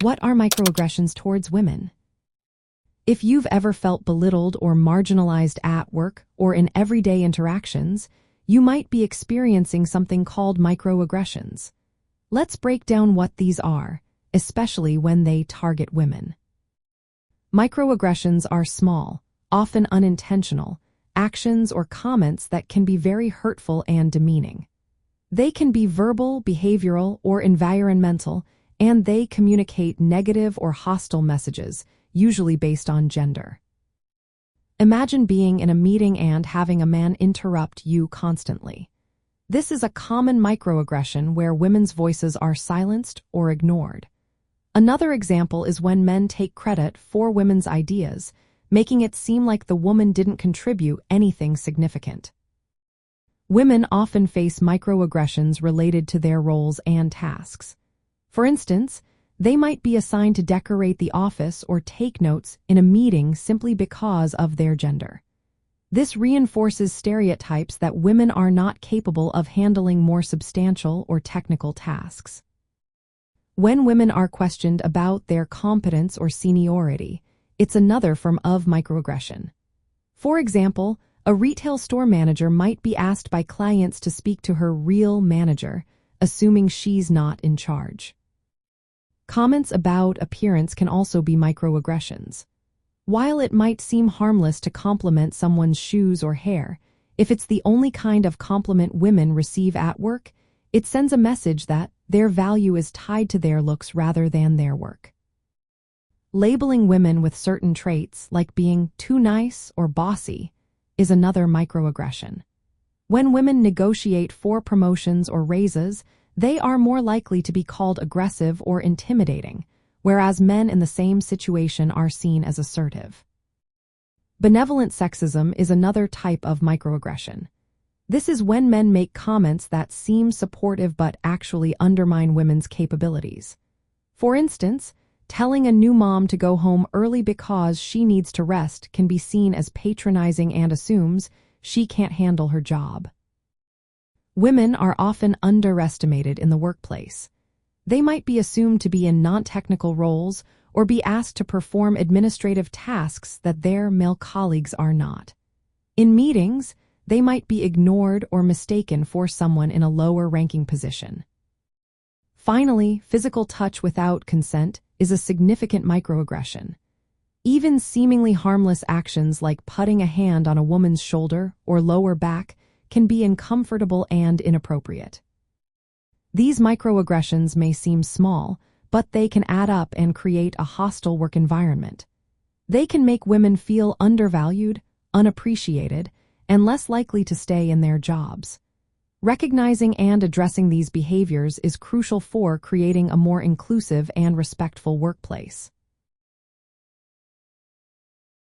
What are microaggressions towards women? If you've ever felt belittled or marginalized at work or in everyday interactions, you might be experiencing something called microaggressions. Let's break down what these are, especially when they target women. Microaggressions are small, often unintentional, actions or comments that can be very hurtful and demeaning. They can be verbal, behavioral, or environmental, and they communicate negative or hostile messages, usually based on gender. Imagine being in a meeting and having a man interrupt you constantly. This is a common microaggression where women's voices are silenced or ignored. Another example is when men take credit for women's ideas, making it seem like the woman didn't contribute anything significant. Women often face microaggressions related to their roles and tasks. For instance, they might be assigned to decorate the office or take notes in a meeting simply because of their gender. This reinforces stereotypes that women are not capable of handling more substantial or technical tasks. When women are questioned about their competence or seniority, it's another form of microaggression. For example, a retail store manager might be asked by clients to speak to her real manager, assuming she's not in charge. Comments about appearance can also be microaggressions. While it might seem harmless to compliment someone's shoes or hair, if it's the only kind of compliment women receive at work, it sends a message that their value is tied to their looks rather than their work. Labeling women with certain traits, like being too nice or bossy, is another microaggression. When women negotiate for promotions or raises, they are more likely to be called aggressive or intimidating, whereas men in the same situation are seen as assertive. Benevolent sexism is another type of microaggression. This is when men make comments that seem supportive but actually undermine women's capabilities. For instance, telling a new mom to go home early because she needs to rest can be seen as patronizing and assumes she can't handle her job. Women are often underestimated in the workplace. They might be assumed to be in non-technical roles or be asked to perform administrative tasks that their male colleagues are not. In meetings, they might be ignored or mistaken for someone in a lower-ranking position. Finally, physical touch without consent is a significant microaggression. Even seemingly harmless actions like putting a hand on a woman's shoulder or lower back can be uncomfortable and inappropriate. These microaggressions may seem small, but they can add up and create a hostile work environment. They can make women feel undervalued, unappreciated, and less likely to stay in their jobs. Recognizing and addressing these behaviors is crucial for creating a more inclusive and respectful workplace.